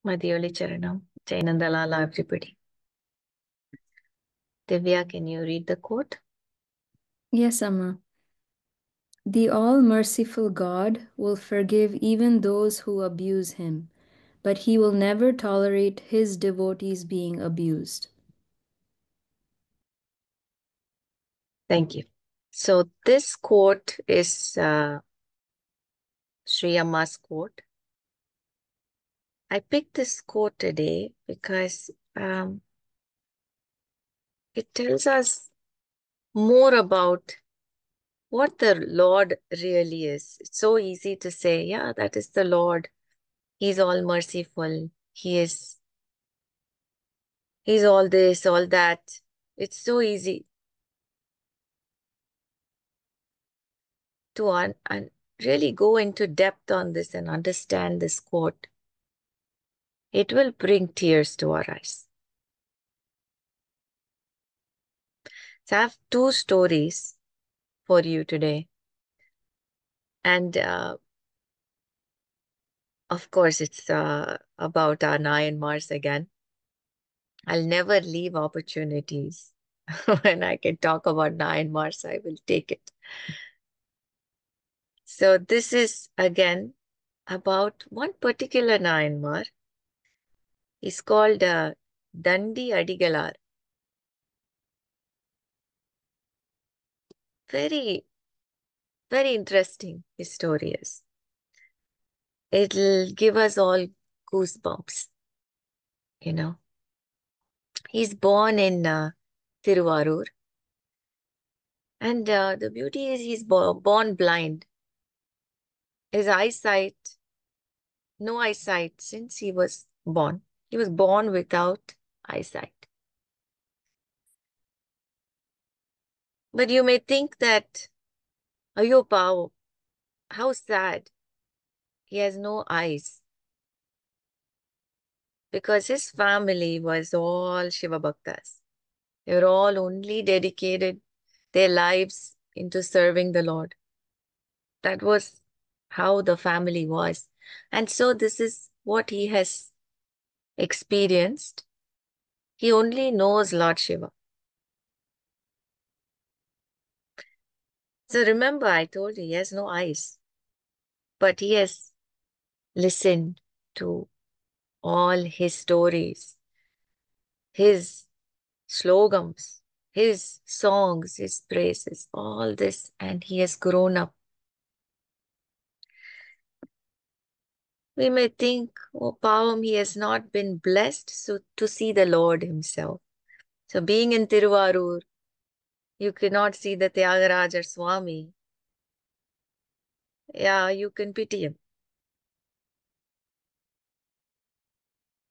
Mathioli Charanam, Jainandalala, everybody. Divya, can you read the quote? Yes, Amma. The all-merciful God will forgive even those who abuse him, but he will never tolerate his devotees being abused. Thank you. So this quote is Sri Amma's quote. I picked this quote today because it tells us more about what the Lord really is. It's so easy to say, yeah, that is the Lord. He's all merciful. He's all this, all that. It's so easy to really go into depth on this and understand this quote. It will bring tears to our eyes. So I have two stories for you today. And of course, it's about our Nayanmars again. I'll never leave opportunities. When I can talk about Nayanmars, I will take it. So this is again about one particular Nayanmar. He's called Dandi Adigalar. Very, very interesting his story is. It'll give us all goosebumps, you know. He's born in Tiruvarur. And the beauty is he's born blind. His eyesight, no eyesight since he was born. He was born without eyesight. But you may think that, Ayo Pao, how sad. He has no eyes. Because his family was all Shiva Bhaktas. They were all only dedicated their lives into serving the Lord. That was how the family was. And so this is what he has experienced. He only knows Lord Shiva. So remember, I told you, he has no eyes. But he has listened to all his stories, his slogans, his songs, his praises, all this, and he has grown up. We may think, oh, Pavam, he has not been blessed to see the Lord himself. So being in Tiruvarur, you cannot see the Tyagaraja Swami. Yeah, you can pity him.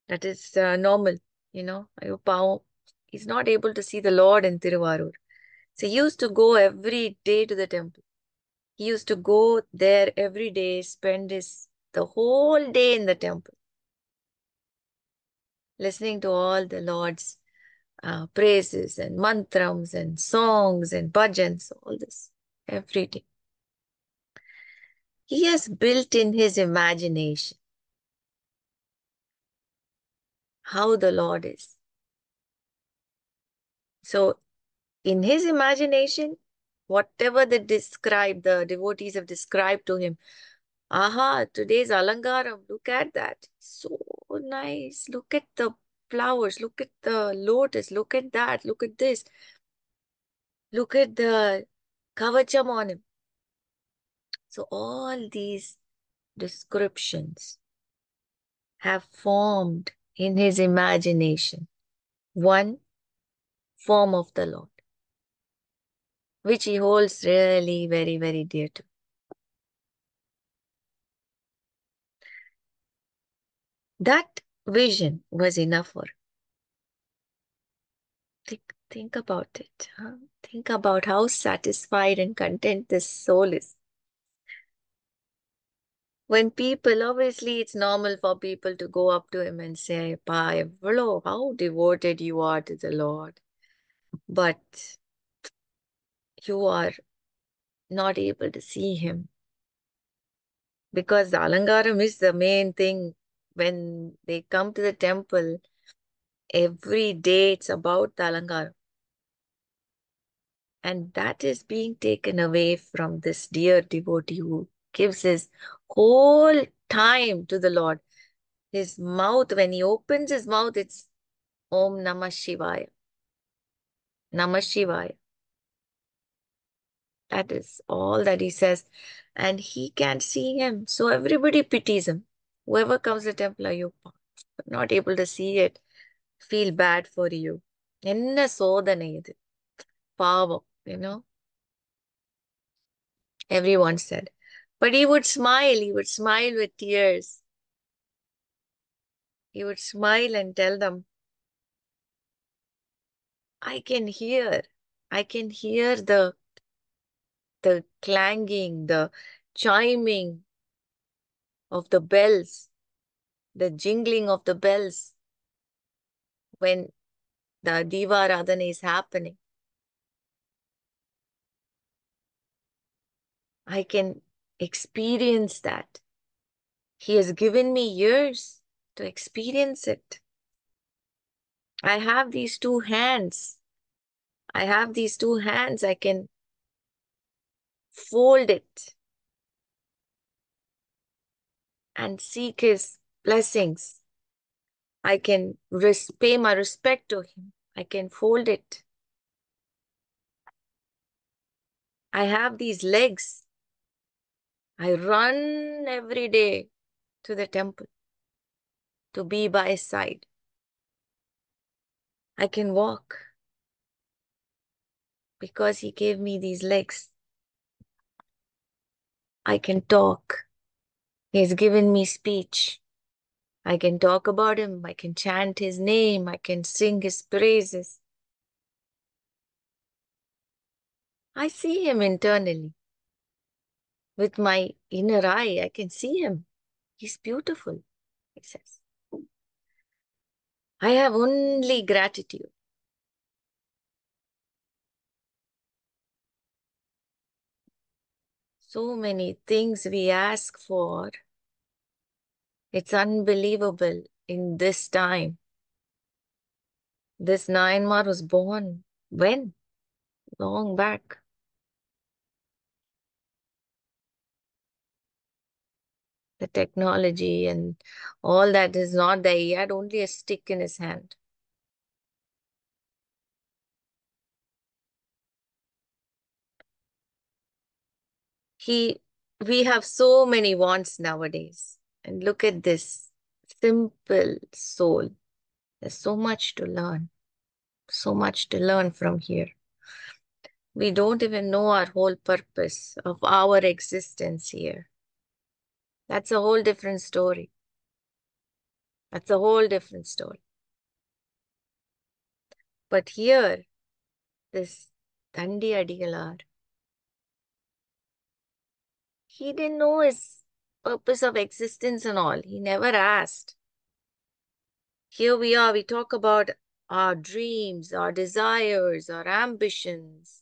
That is normal, you know. Pavam, he's not able to see the Lord in Tiruvarur. So he used to go every day to the temple. He used to go there every day, spend the whole day in the temple, listening to all the Lord's praises and mantrams and songs and bhajans, all this, every day. He has built in his imagination how the Lord is. So in his imagination, whatever the devotees have described to him, aha, today's Alangaram, look at that. So nice. Look at the flowers. Look at the lotus. Look at that. Look at this. Look at the kavacham on him. So all these descriptions have formed in his imagination one form of the Lord, which he holds really very, very dear to. That vision was enough for him. Think about it. Huh? Think about how satisfied and content this soul is. When people, obviously it's normal for people to go up to him and say, Pa, how devoted you are to the Lord. But you are not able to see him. Because the alangaram is the main thing. When they come to the temple, every day it's about the alangaram. And that is being taken away from this dear devotee who gives his whole time to the Lord. His mouth, when he opens his mouth, it's Om Namah Shivaya. Namah Shivaya. That is all that he says. And he can't see him. So everybody pities him. Whoever comes to the temple, you are not able to see it. Feel bad for you. என்ன சோதனை இது பாவம், everyone said. But he would smile with tears. He would smile and tell them, I can hear, I can hear the clanging, the chiming of the bells, the jingling of the bells when the Diva Radhana is happening. I can experience that. He has given me years to experience it. I have these two hands. I have these two hands. I can fold it and seek his blessings. I can pay my respect to him. I can fold it. I have these legs. I run every day to the temple to be by his side. I can walk because he gave me these legs. I can talk. He has given me speech. I can talk about him. I can chant his name. I can sing his praises. I see him internally. With my inner eye, I can see him. He's beautiful, he says. I have only gratitude. So many things we ask for. It's unbelievable in this time. This Nayanmar was born when? Long back. The technology and all that is not there. He had only a stick in his hand. We have so many wants nowadays. And look at this simple soul. There's so much to learn. So much to learn from here. We don't even know our whole purpose of our existence here. That's a whole different story. That's a whole different story. But here, this Dandi Adigalar, he didn't know his purpose of existence and all. He never asked. Here we are, we talk about our dreams, our desires, our ambitions.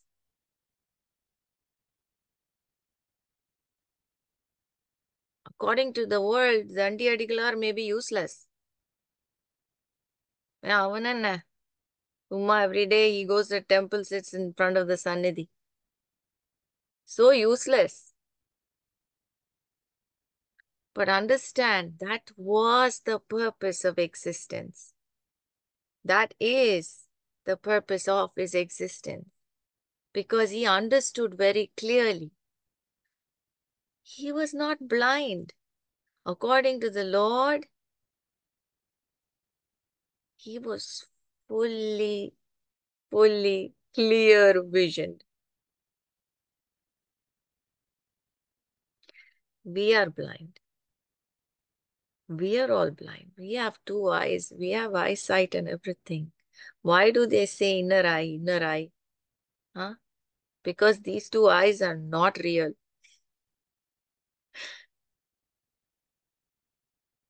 According to the world, Dandi Adigalar may be useless. Yeah, Uma, every day he goes to the temple, sits in front of the Sannidhi. So useless. But understand, that was the purpose of existence. That is the purpose of his existence. Because he understood very clearly. He was not blind. According to the Lord, he was fully clear visioned. We are blind. We are all blind. We have two eyes. We have eyesight and everything. Why do they say inner eye, inner eye? Huh? Because these two eyes are not real.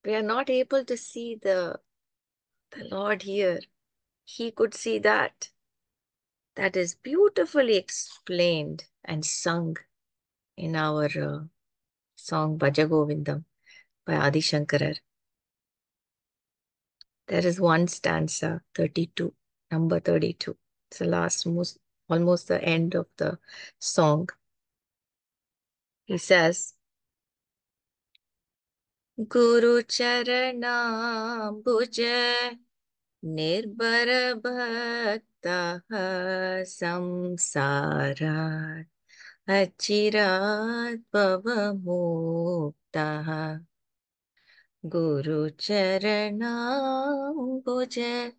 We are not able to see the Lord here. He could see that. that is beautifully explained and sung in our song Bhaja Govindam by Adi Shankarar. There is one stanza, 32, number 32. It's the last, almost the end of the song. He says, Guru Charana Bhuja Nirbhara Bhakta Samsara Achirat Bhava Mukta Guru Charana Bhuja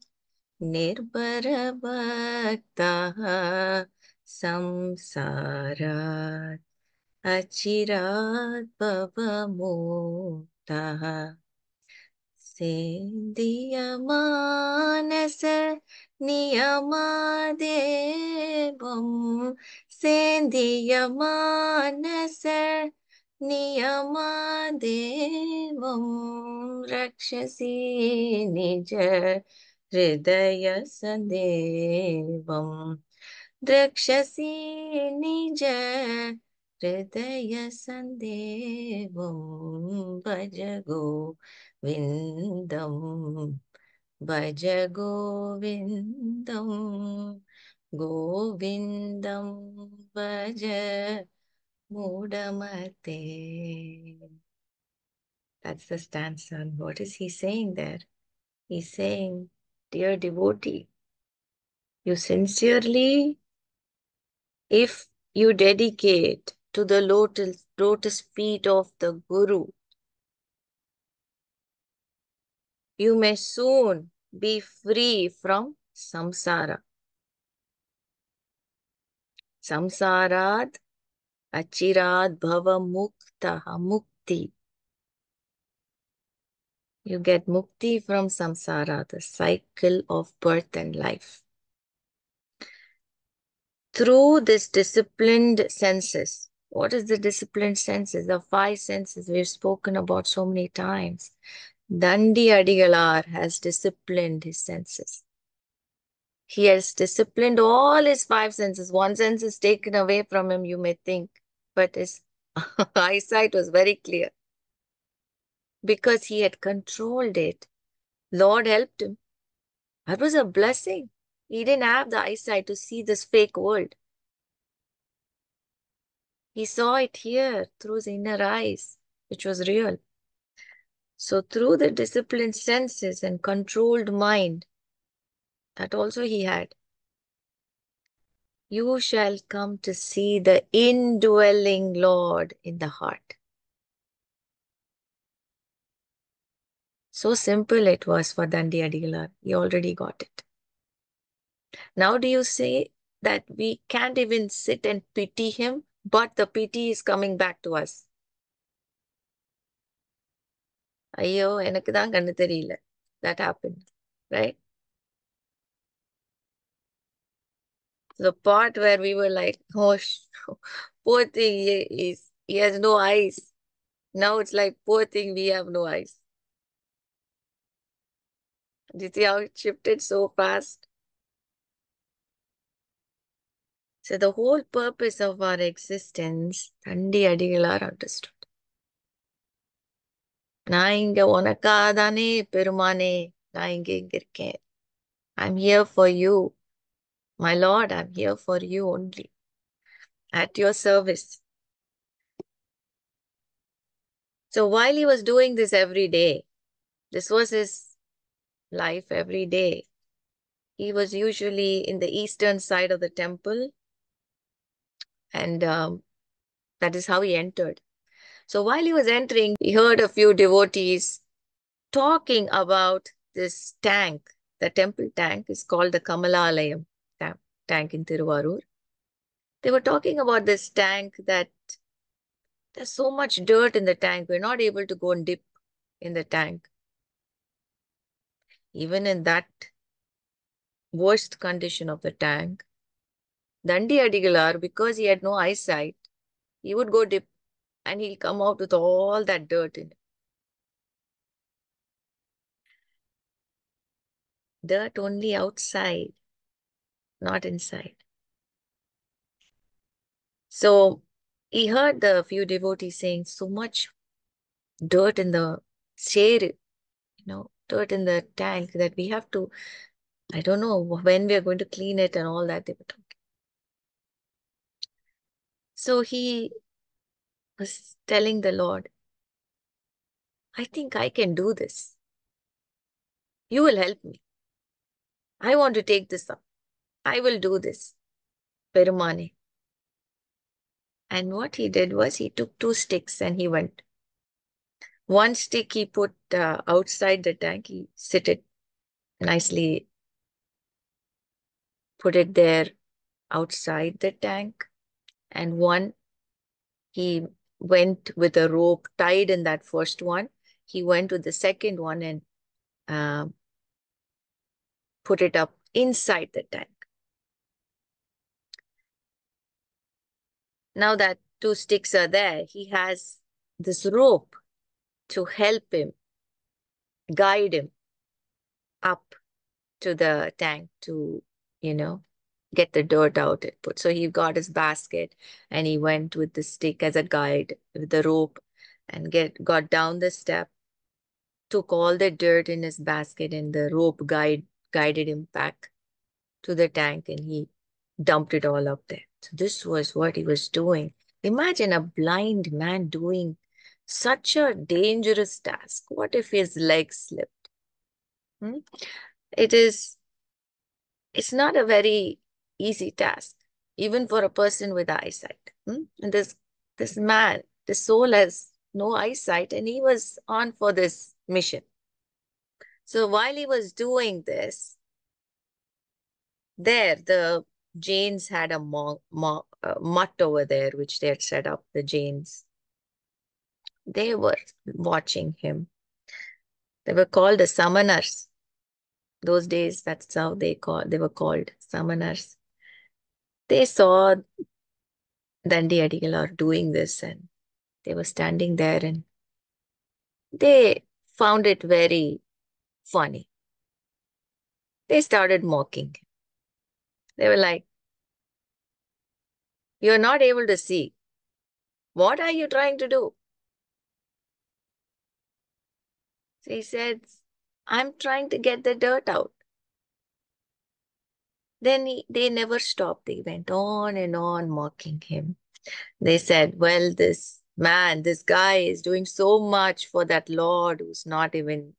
Nirbhara Bhakta Samsara Achirat Bhava Mukta Sendhiyamanasa Niyamadevam Sendhiyamanasa Niyamadevam Rakshasi Nija Hridaya Sandevam Rakshasi Nija Hridaya Sandevam Bhajago Vindam Bhaja Govindam Govindam Bhaja Mudamate. That's the stanza. And what is he saying there? He's saying, dear devotee, you sincerely, if you dedicate to the lotus feet of the Guru, you may soon be free from samsara. Samsarat achirat bhava muktaha mukti. You get mukti from samsara, the cycle of birth and life. Through this disciplined senses. What is the disciplined senses? The five senses we've spoken about so many times. Dandi Adigalar has disciplined his senses. He has disciplined all his five senses. One sense is taken away from him, you may think, but his eyesight was very clear because he had controlled it. Lord helped him. That was a blessing. He didn't have the eyesight to see this fake world. He saw it here through his inner eyes, which was real. So through the disciplined senses and controlled mind, that also he had, you shall come to see the indwelling Lord in the heart. So simple it was for Dandi Adigalar. He already got it. Now do you say that we can't even sit and pity him, but the pity is coming back to us? Ayyo, எனக்கு தான் கண்ணு தெரியல. That happened, right? The part where we were like, oh, poor thing, he has no eyes. Now it's like, poor thing, we have no eyes. Do you see how it shifted so fast? So the whole purpose of our existence, Dandi Adigalar understood. நான் இங்க உனக்காதானே பெருமானே நான் இங்க இருக்கேன். I'm here for you. My Lord, I'm here for you only. At your service. So while he was doing this every day, this was his life every day. He was usually in the eastern side of the temple, and that is how he entered. So while he was entering, he heard a few devotees talking about this tank. The temple tank is called the Kamalalayam tank in Tiruvarur. They were talking about this tank, that there's so much dirt in the tank. We're not able to go and dip in the tank. Even in that worst condition of the tank, Dandi Adigalar, because he had no eyesight, he would go dip and he'll come out with all that dirt in it. Dirt only outside, not inside. So he heard the few devotees saying, so much dirt in the share, dirt in the tank that we have to, I don't know when we are going to clean it and all that they were talking. So he was telling the Lord, I think I can do this. You will help me. I want to take this up. I will do this. Perumane. And what he did was he took 2 sticks and he went. One stick he put outside the tank. He sit it nicely, put it there outside the tank. And one he went with a rope tied in that first one. He went to the second one and uh, put it up inside the tank. Now that 2 sticks are there, he has this rope to help him, guide him up to the tank to, you know, get the dirt out and put. So he got his basket and he went with the stick as a guide with the rope and got down the step, took all the dirt in his basket and the rope guided him back to the tank and he dumped it all up there. So this was what he was doing. Imagine a blind man doing such a dangerous task. What if his legs slipped? Hmm? It is, it's not a very easy task, even for a person with eyesight. And this man, the soul has no eyesight, and he was on for this mission. So while he was doing this, there the Jains had a mutt over there, which they had set up. The Jains, they were watching him. They were called the Samanars. Those days, that's how they were called, Samanars. They saw Dandi Adigalar doing this and they were standing there and they found it very funny. They started mocking him. They were like, you're not able to see. What are you trying to do? So he said, I'm trying to get the dirt out. Then they never stopped. They went on and on mocking him. They said, well, this man, this guy is doing so much for that Lord who's not even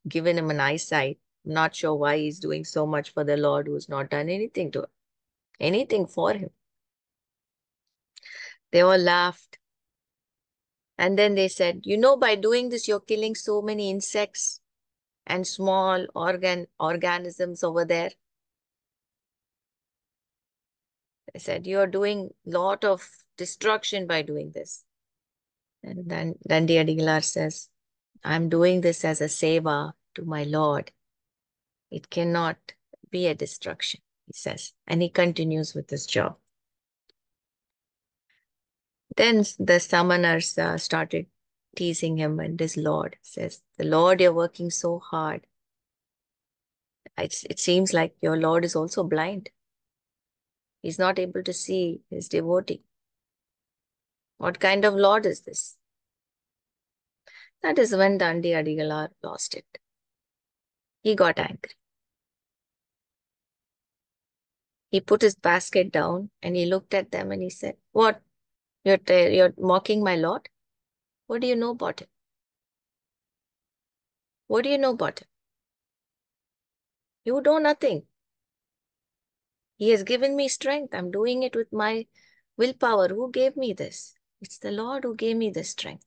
given him an eyesight. I'm not sure why he's doing so much for the Lord who's not done anything for him. They all laughed. And then they said, by doing this, you're killing so many insects and small organisms over there. They said, you're doing a lot of destruction by doing this. And then Dandi Adigalar says, I'm doing this as a seva to my Lord. It cannot be a destruction, he says. And he continues with his job. Then the Samanars started teasing him, and his Lord says, the Lord, you're working so hard. It seems like your Lord is also blind. He's not able to see his devotee. What kind of Lord is this? That is when Dandi Adigalar lost it. He got angry. He put his basket down and he looked at them and he said, what? You're mocking my Lord? What do you know about him? What do you know about him? You know nothing. He has given me strength. I'm doing it with my willpower. Who gave me this? It's the Lord who gave me this strength.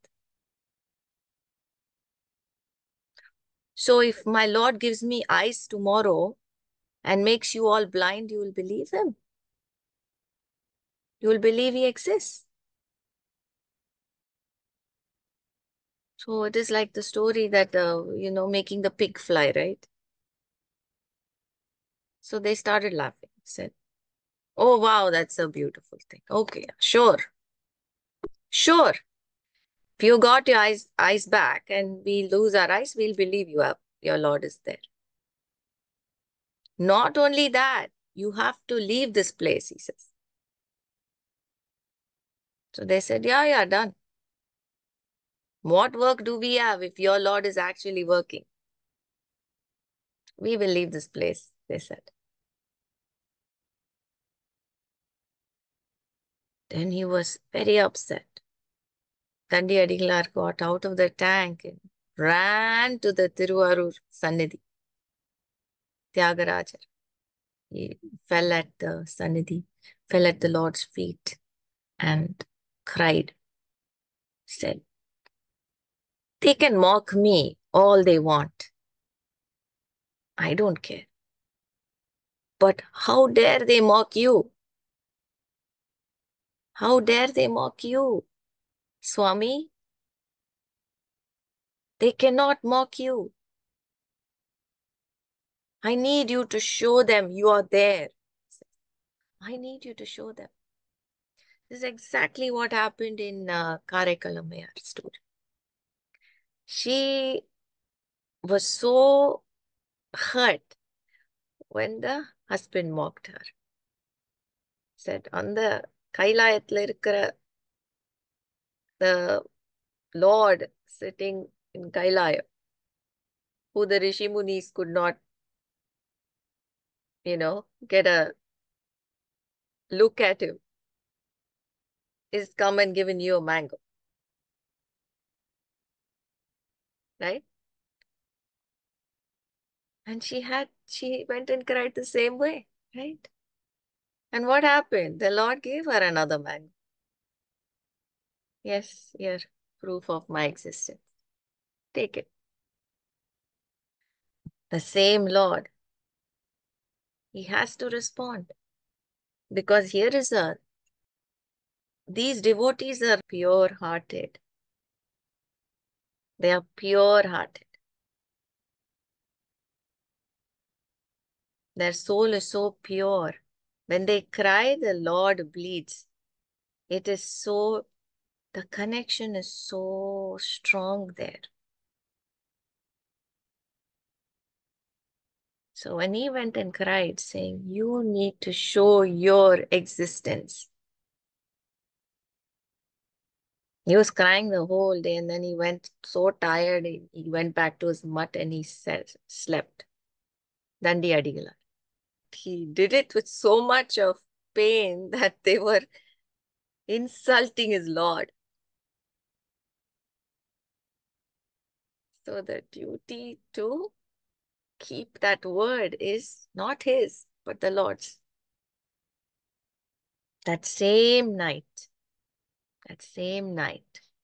So if my Lord gives me eyes tomorrow and makes you all blind, you will believe him. You will believe he exists. So it is like the story that, making the pig fly, right? So they started laughing. Said, oh, wow, that's a beautiful thing. Okay, sure. Sure. If you got your eyes back and we lose our eyes, we'll believe your Lord is there. Not only that, you have to leave this place, he says. So they said, yeah, done. What work do we have if your Lord is actually working? We will leave this place, they said. Then he was very upset. Dandi Adigalar got out of the tank and ran to the Tiruvarur Sannidhi, Tyagarajar. He fell at the Sannidhi, fell at the Lord's feet and cried, said, they can mock me all they want. I don't care. But how dare they mock you? How dare they mock you, Swami? They cannot mock you. I need you to show them you are there. I need you to show them. This is exactly what happened in Karekalammayar's story. She was so hurt when the husband mocked her. Said, on the Kailayatla irukra the Lord sitting in Kailaya, who the Rishi Munis could not, get a look at him, is come and given you a mango. Right? And she went and cried the same way, right? And what happened? The Lord gave her another mango. Yes, here, proof of my existence. Take it. The same Lord, he has to respond. Because here is these devotees are pure-hearted. They are pure-hearted. Their soul is so pure. When they cry, the Lord bleeds. It is so, the connection is so strong there. So when he went and cried, saying, you need to show your existence. He was crying the whole day, and then he went so tired, he went back to his mutt and he slept. Dandi Adigalar. He did it with so much of pain that they were insulting his Lord. So the duty to keep that word is not his, but the Lord's. That same night,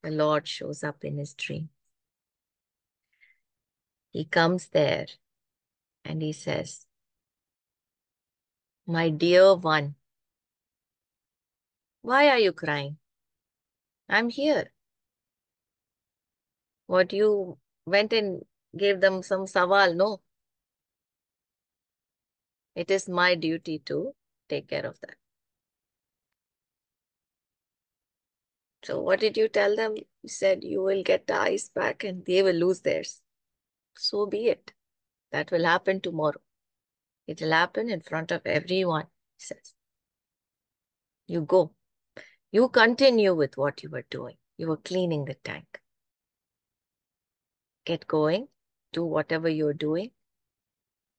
the Lord shows up in his dream. He comes there and he says, my dear one, why are you crying? I'm here. What, you went and gave them some saval? No. It is my duty to take care of that. So what did you tell them? You said you will get the eyes back and they will lose theirs. So be it. That will happen tomorrow. It will happen in front of everyone, he says. You go. You continue with what you were doing. You were cleaning the tank. Get going. Do whatever you're doing.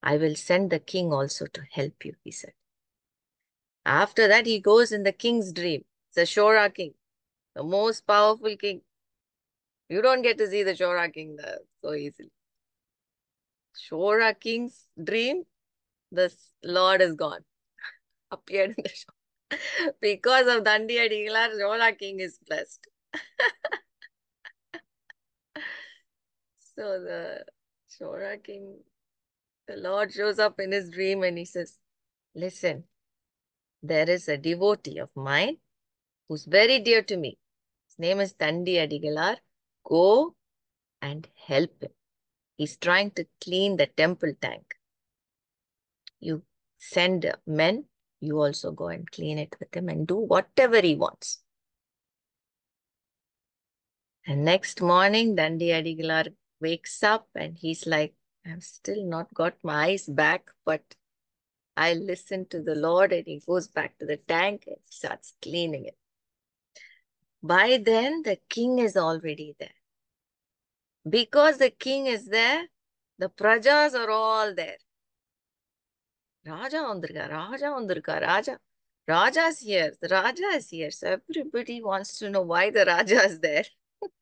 I will send the king also to help you, he said. After that, he goes in the king's dream. It's a Shora king, the most powerful king. You don't get to see the Shora king so easily. Shora king's dream, the Lord is gone. Appeared in the show. Because of Dandi Adigalar, Shora king is blessed. So the Shora king, the Lord shows up in his dream and he says, listen, there is a devotee of mine who's very dear to me. His name is Dandi Adigalar. Go and help him. He's trying to clean the temple tank. You send men, you also go and clean it with him and do whatever he wants. And next morning, Dandi Adigalar wakes up and he's like, I've still not got my eyes back, but I listen to the Lord, and he goes back to the tank and starts cleaning it. By then, the king is already there. Because the king is there, the prajas are all there. Raja Andrika, Raja Andrika, Raja. Raja is here. The Raja is here. So everybody wants to know why the Raja is there.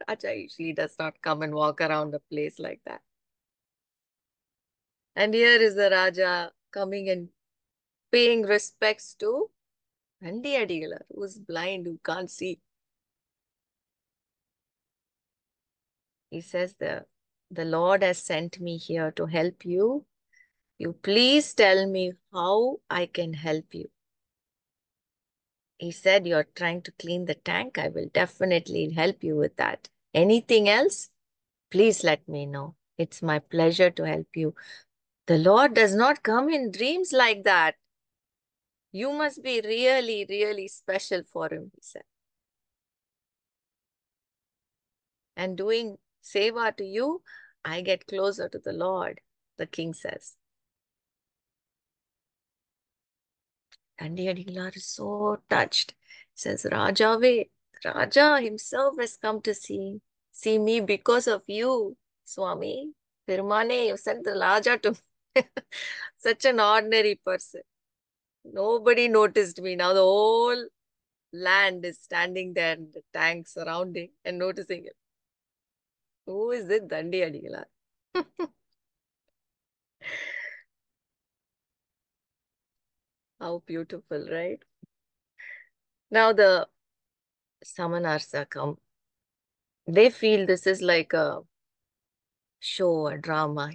Raja usually does not come and walk around a place like that. And here is the Raja coming and paying respects to Dandi Adigalar, who's blind, who can't see. He says, the Lord has sent me here to help you. You please tell me how I can help you. He said, you're trying to clean the tank. I will definitely help you with that. Anything else? Please let me know. It's my pleasure to help you. The Lord does not come in dreams like that. You must be really, really special for him, he said. And doing seva to you, I get closer to the Lord, the king says. Dandi Adigalar is so touched. Says, Raja himself has come to see me because of you, Swami. Pirmane, you sent the Raja to me. Such an ordinary person. Nobody noticed me. Now the whole land is standing there and the tank surrounding and noticing it. Who is it? Dandi Adigalar. How beautiful, right? Now the Samanars come. They feel this is like a show, a drama.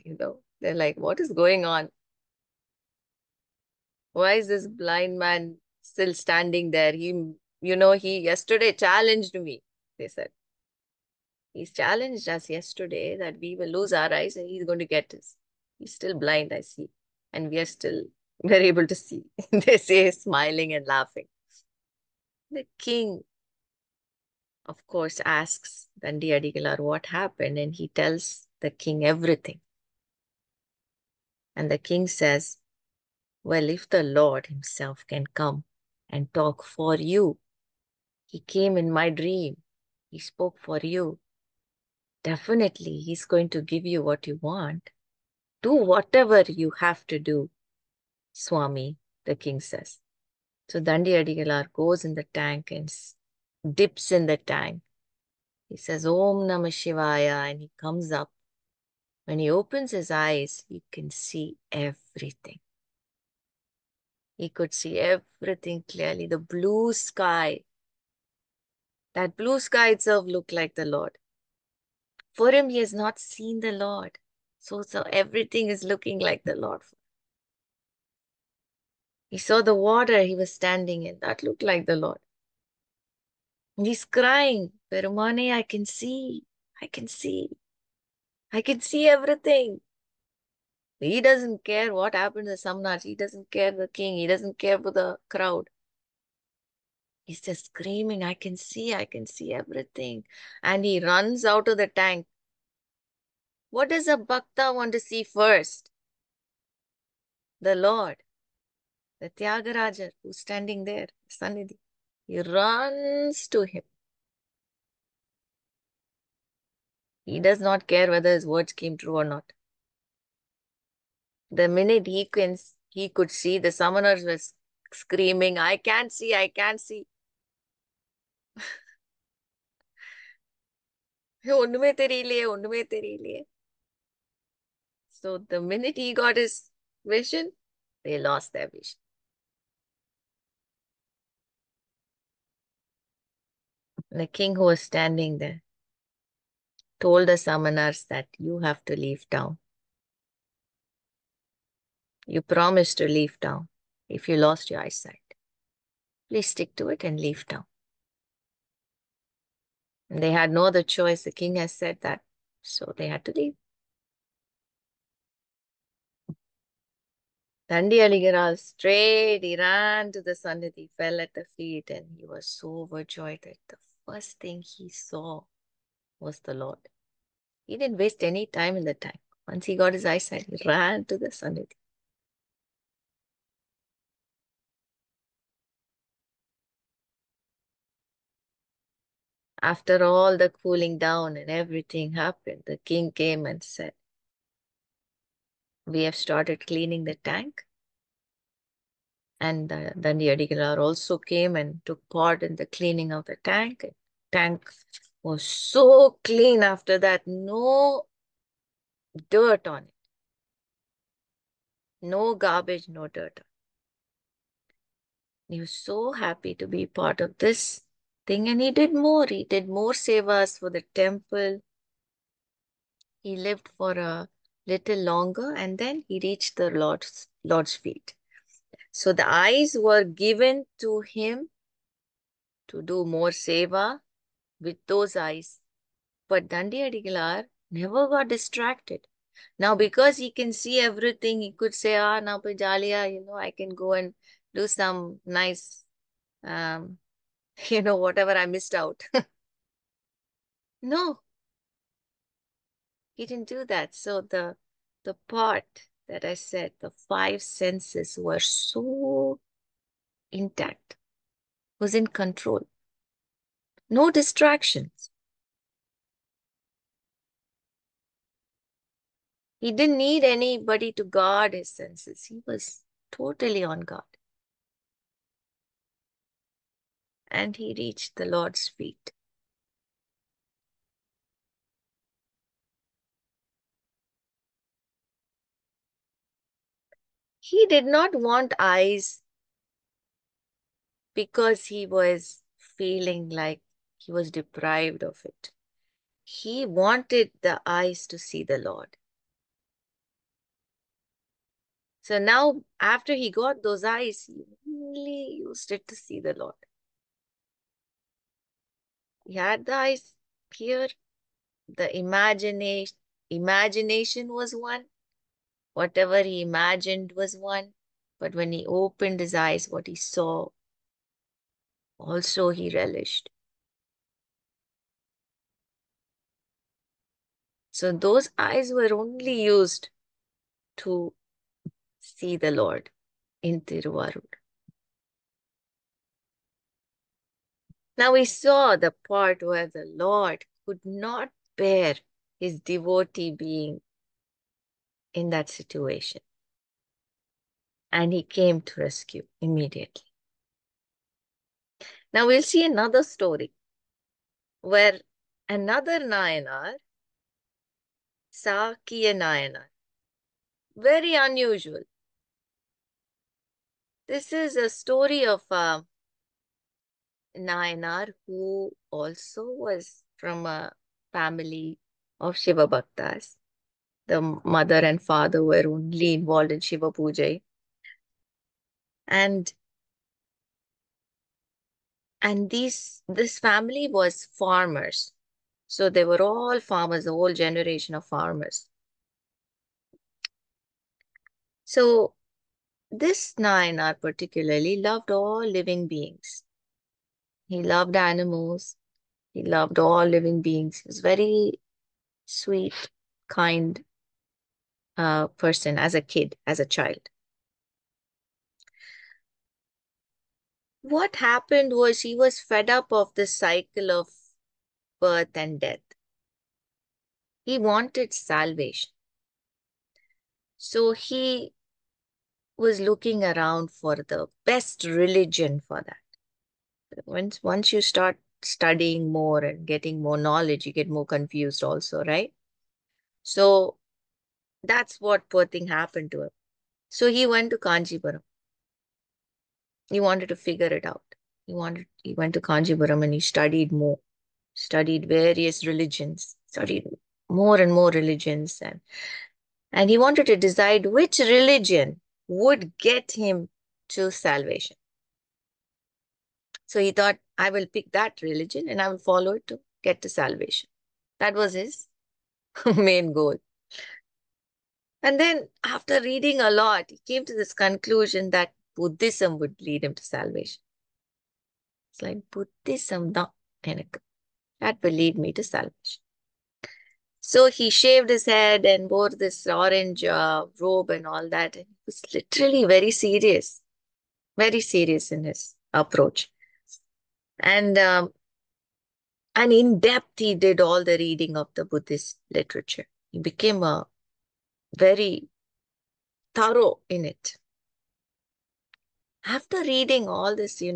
They're like, what is going on? Why is this blind man still standing there? He yesterday challenged me, they said. He's challenged us yesterday that we will lose our eyes and he's going to get us. He's still blind, I see. And we're able to see. They say, smiling and laughing. The king, of course, asks Dandi Adigalar what happened, and he tells the king everything. And the king says, well, if the Lord himself can come and talk for you, he came in my dream, he spoke for you, definitely he's going to give you what you want. Do whatever you have to do, Swami, the king says. So Dandi Adigalar goes in the tank and dips in the tank. He says, Om Namah Shivaya, and he comes up. When he opens his eyes, he can see everything. He could see everything clearly. The blue sky, that blue sky itself looked like the Lord. For him, he has not seen the Lord. So everything is looking like the Lord. He saw the water he was standing in. That looked like the Lord. And he's crying, Perumane, I can see. I can see. I can see everything. He doesn't care what happened to the Samnats. He doesn't care the king. He doesn't care for the crowd. He's just screaming, I can see everything. And he runs out of the tank. What does a bhakta want to see first? The Lord, the Tyagaraja who's standing there, Sannidhi. He runs to him. He does not care whether his words came true or not. The minute he could see, the summoners were screaming, I can't see, I can't see. ஒண்ணுமே தெரியலையே, ஒண்ணுமே தெரியலையே. So the minute he got his vision, they lost their vision. The king who was standing there told the summoners that you have to leave town. You promised to leave town if you lost your eyesight. Please stick to it and leave town. And they had no other choice. The king has said that. So they had to leave. Dandi Adigalar straight, he ran to the Sannidhi, fell at the feet, and he was so overjoyed that the first thing he saw was the Lord. He didn't waste any time in the tank. Once he got his eyesight, he ran to the Sannidhi. After all the cooling down and everything happened, the king came and said, we have started cleaning the tank. And Dandi Adigalar also came and took part in the cleaning of the tank. Tank was so clean after that, no dirt on it, no garbage, no dirt. He was so happy to be part of this thing, and he did more. He did more sevas for the temple. He lived for a little longer, and then he reached the Lord's feet. So the eyes were given to him to do more seva with those eyes. But Dandi Adigalar never got distracted. Now, because he can see everything, he could say, now pe jaliya, I can go and do some nice, um, whatever I missed out. No, he didn't do that. So the part that I said, the five senses were so intact, was in control. No distractions. He didn't need anybody to guard his senses. He was totally on guard. And he reached the Lord's feet. He did not want eyes because he was feeling like he was deprived of it. He wanted the eyes to see the Lord. So now, after he got those eyes, he only used it to see the Lord. He had the eyes here. The imagination was one. Whatever he imagined was one. But when he opened his eyes, what he saw, also he relished. So those eyes were only used to see the Lord in Tiruvarur. Now we saw the part where the Lord could not bear his devotee being in that situation. And he came to rescue immediately. Now we'll see another story where another Nayanar, Saakiya Nayanar, very unusual. This is a story of a Nayanar who also was from a family of Shiva Bhaktas. The mother and father were only involved in Shiva Puja. And this family was farmers. So they were all farmers, the whole generation of farmers. So this Nayanar particularly loved all living beings. He loved animals. He loved all living beings. He was very sweet, kind person as a kid, as a child. What happened was he was fed up of the cycle of birth and death. He wanted salvation. So he was looking around for the best religion for that. Once you start studying more and getting more knowledge, you get more confused also, right? So that's what poor thing happened to him. So he went to Kanjipuram. He wanted to figure it out. He went to Kanjipuram and he studied more, studied various religions, studied more and more religions, and he wanted to decide which religion would get him to salvation. So he thought, I will pick that religion and I will follow it to get to salvation. That was his main goal. And then after reading a lot, he came to this conclusion that Buddhism would lead him to salvation. It's like Buddhism, that will lead me to salvation. So he shaved his head and wore this orange robe and all that. And he was literally very serious in his approach. And And in depth, he did all the reading of the Buddhist literature. He became a very thorough in it. After reading all this, he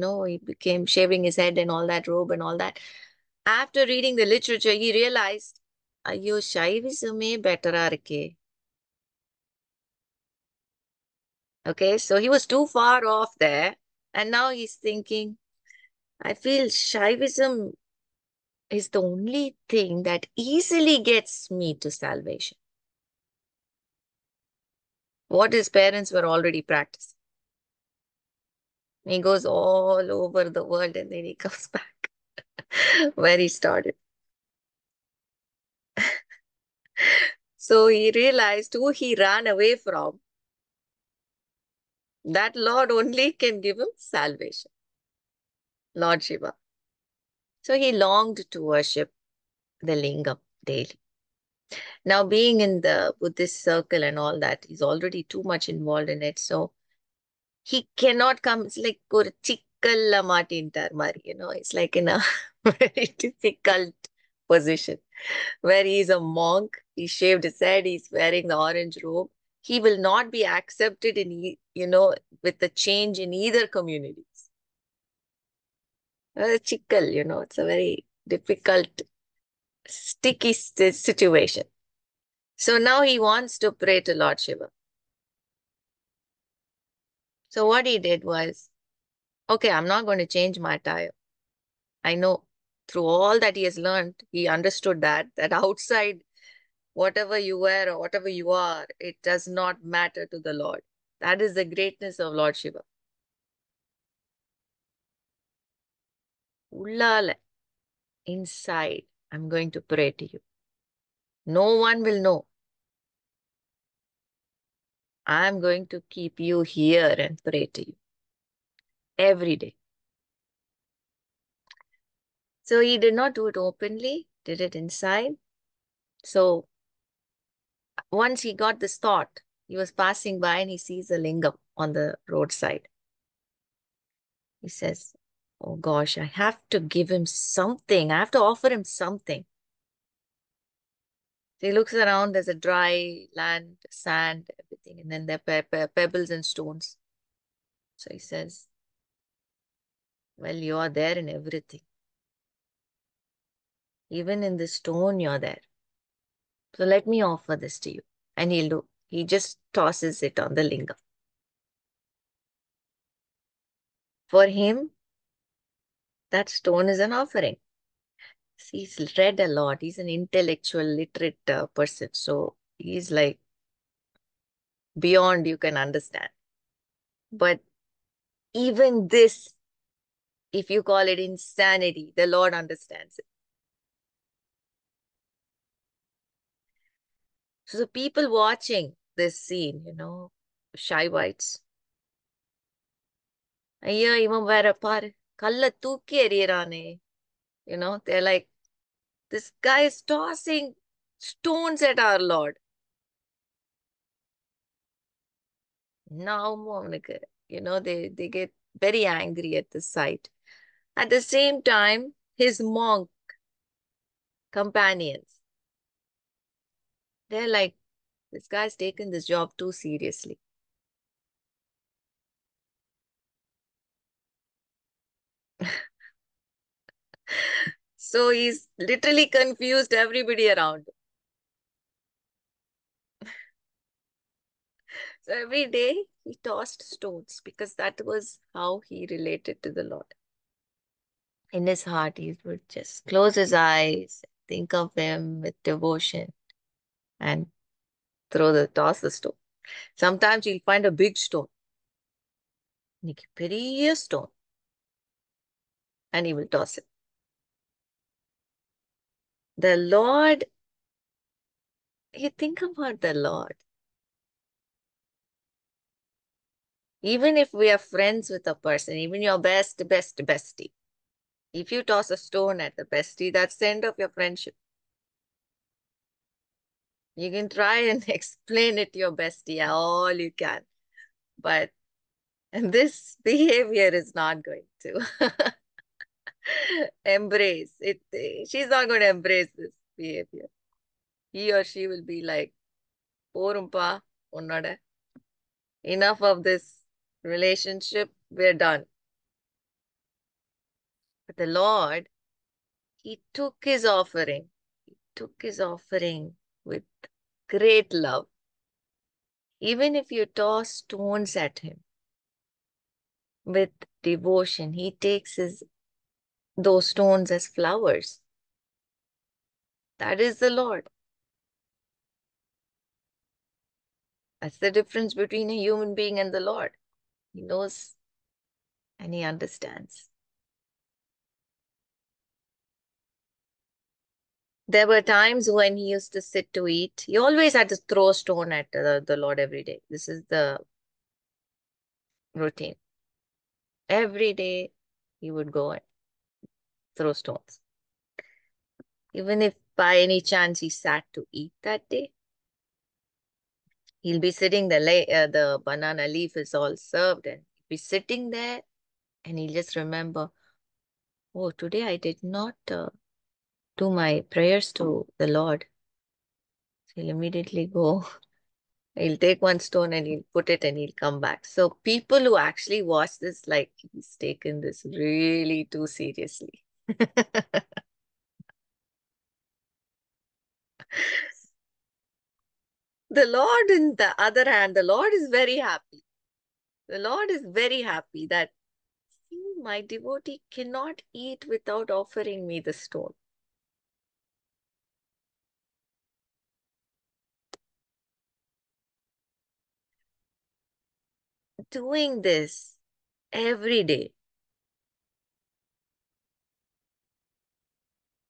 became shaving his head and all that robe and all that. After reading the literature, he realized, Ayyo, Shaivism better arke. Okay, so he was too far off there. And now he's thinking, I feel Shaivism is the only thing that easily gets me to salvation. What his parents were already practicing. He goes all over the world and then he comes back where he started. So he realized who he ran away from. That Lord only can give him salvation. Lord Shiva. So he longed to worship the lingam daily. Now, being in the Buddhist circle and all that, he's already too much involved in it. So he cannot come. It's like ஒரு சிக்கல்ல மாட்டின்ட்டார் மாதிரி, it's like in a very difficult position where he's a monk. He shaved his head. He's wearing the orange robe. He will not be accepted in, with the change in either communities. Chikkal, it's a very difficult, sticky situation. So now he wants to pray to Lord Shiva. So what he did was, okay, I'm not going to change my attire. I know through all that he has learned, he understood that outside, whatever you wear or whatever you are, it does not matter to the Lord. That is the greatness of Lord Shiva. Ullala, inside, I'm going to pray to you. No one will know. I'm going to keep you here and pray to you every day. So he did not do it openly, did it inside. So once he got this thought, he was passing by and he sees a lingam on the roadside. He says, oh gosh, I have to give him something. I have to offer him something. So he looks around, there's a dry land, sand, everything, and then there are pebbles and stones. So he says, well, you are there in everything. Even in the stone, you're there. So let me offer this to you. And he just tosses it on the lingam. For him, that stone is an offering. He's read a lot. He's an intellectual, literate person. So he's like beyond you can understand. But even this, if you call it insanity, the Lord understands it. So the people watching this scene, Shaivites, ஐயா இவன் வேற பாரு கல்ல தூக்கி எறியறானே, they're like, this guy is tossing stones at our Lord. Now அவனுக்கு, they get very angry at the sight. At the same time, his monk companions, they're like, this guy's taken this job too seriously. So he's literally confused everybody around. So every day he tossed stones because that was how he related to the Lord. In his heart, he would just close his eyes, think of him with devotion, and toss the stone. Sometimes he'll find a big stone, Periya stone, and he will toss it. The Lord, you think about the Lord. Even if we are friends with a person, even your bestie, if you toss a stone at the bestie, that's the end of your friendship. You can try and explain it to your bestie all you can, but this behavior is not going to. embrace it. She's not going to embrace this behavior. He or she will be like, Porumpa, unnada. Enough of this relationship. We're done. But the Lord, he took his offering. He took his offering with great love. Even if you toss stones at him with devotion, he takes those stones as flowers. That is the Lord. That's the difference between a human being and the Lord. He knows and he understands. There were times when he used to sit to eat. He always had to throw a stone at the Lord every day. This is the routine. Every day he would go and throw stones. Even if by any chance he sat to eat that day, he'll be sitting, the banana leaf is all served and he'll be sitting there and he'll just remember, oh, today I did not do my prayers to the Lord. So he'll immediately go. He'll take one stone and he'll put it and he'll come back. So people who actually watch this, like he's taken this really too seriously. The Lord, in the other hand, the Lord is very happy. The Lord is very happy that, see, my devotee cannot eat without offering me the stone. Doing this every day,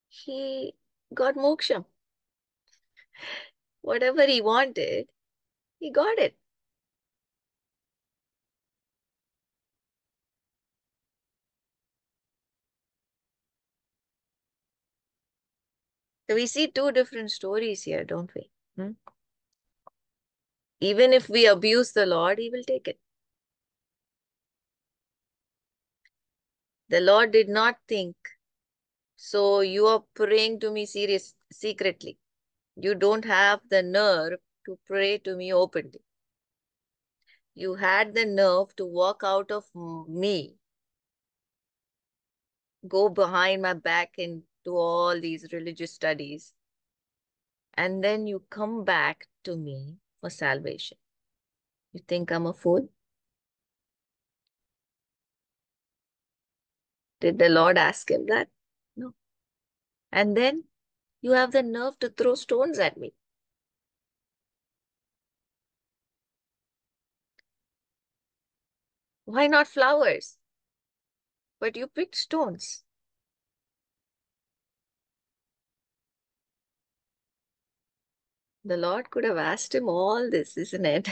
he got moksha. Whatever he wanted, he got it. So we see two different stories here, don't we? Hmm? Even if we abuse the Lord, he will take it. The Lord did not think, so you are praying to me secretly. You don't have the nerve to pray to me openly. You had the nerve to walk out of me, go behind my back and do all these religious studies, and then you come back to me for salvation. You think I'm a fool? Did the Lord ask him that? No. And then you have the nerve to throw stones at me. Why not flowers? But you picked stones. The Lord could have asked him all this, isn't it?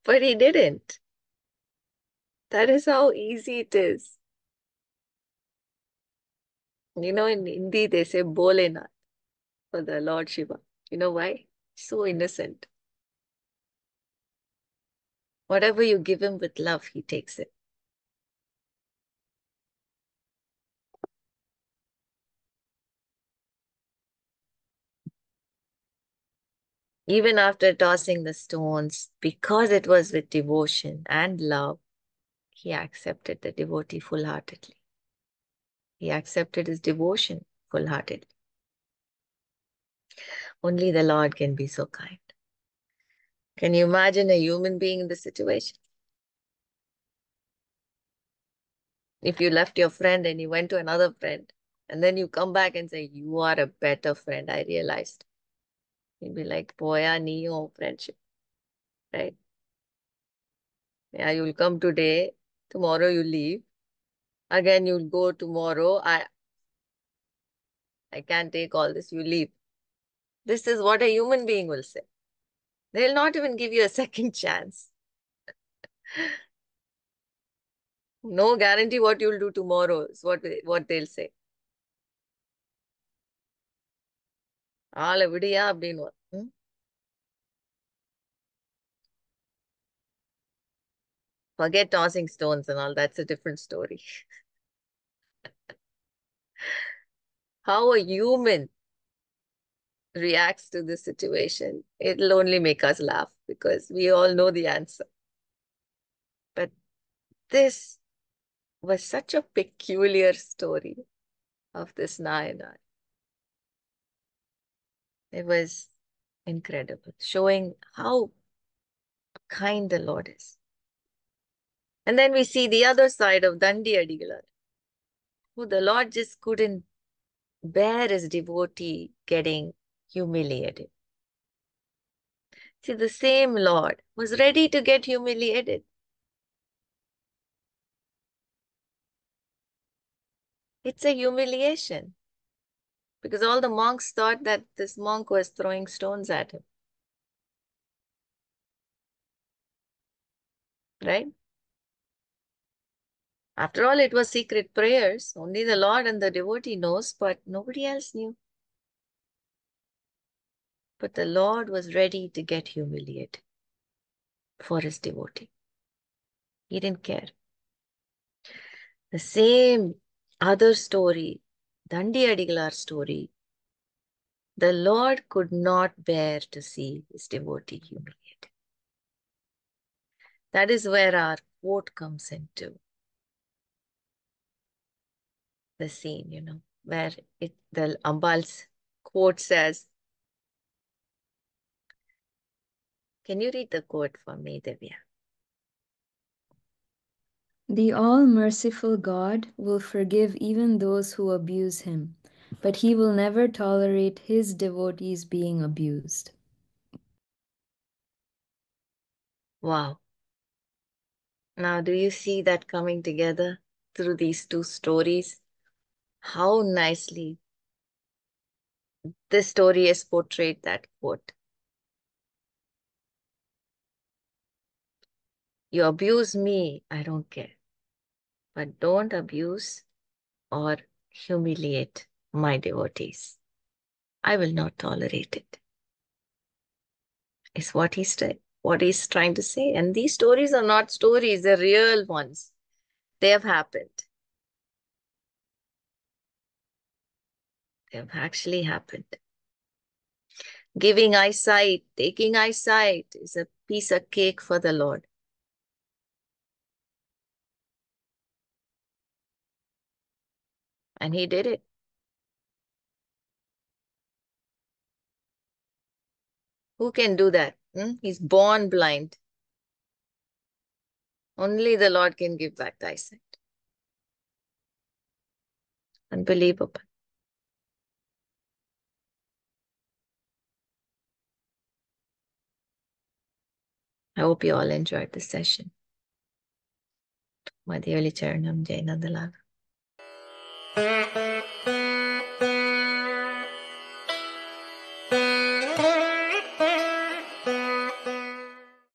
But he didn't. That is how easy it is. You know, in Hindi, they say Bolenath for the Lord Shiva. You know why? So innocent. Whatever you give him with love, he takes it. Even after tossing the stones, because it was with devotion and love, he accepted the devotee full-heartedly. He accepted his devotion full-heartedly. Only the Lord can be so kind. Can you imagine a human being in this situation? If you left your friend and you went to another friend, and then you come back and say, you are a better friend, I realized. You'd be like, Poya Neo friendship, right? Yeah, you'll come today, tomorrow you leave. Again, you'll go tomorrow. I can't take all this, you leave. This is what a human being will say. They'll not even give you a second chance. No guarantee what you'll do tomorrow is what they'll say. ஆளை விடியா அப்படின்னு. Forget tossing stones and all, that's a different story. How a human reacts to this situation, it'll only make us laugh because we all know the answer. But this was such a peculiar story of this Nayanar. It was incredible, showing how kind the Lord is. And then we see the other side of Dandi Adigalar, who the Lord just couldn't bear his devotee getting humiliated. See, the same Lord was ready to get humiliated. It's a humiliation because all the monks thought that this monk was throwing stones at him, right? After all, it was secret prayers. Only the Lord and the devotee knows, but nobody else knew. But the Lord was ready to get humiliated for his devotee. He didn't care. The same other story, Dandi Adigalar story, the Lord could not bear to see his devotee humiliated. That is where our quote comes into the scene, where the Ambal's quote says, can you read the quote for me, Divya? The all-merciful God will forgive even those who abuse him, but he will never tolerate his devotees being abused. Wow. Now, do you see that coming together through these two stories? How nicely this story has portrayed that quote. You abuse me, I don't care. But don't abuse or humiliate my devotees. I will not tolerate it. Is what he's trying to say. And these stories are not stories, they're real ones. They have happened. They have actually happened. Giving eyesight, taking eyesight is a piece of cake for the Lord. And he did it. Who can do that? He's born blind. Only the Lord can give back the eyesight. Unbelievable. I hope you all enjoyed the session. Madhioli Charanam Jai Nandalal.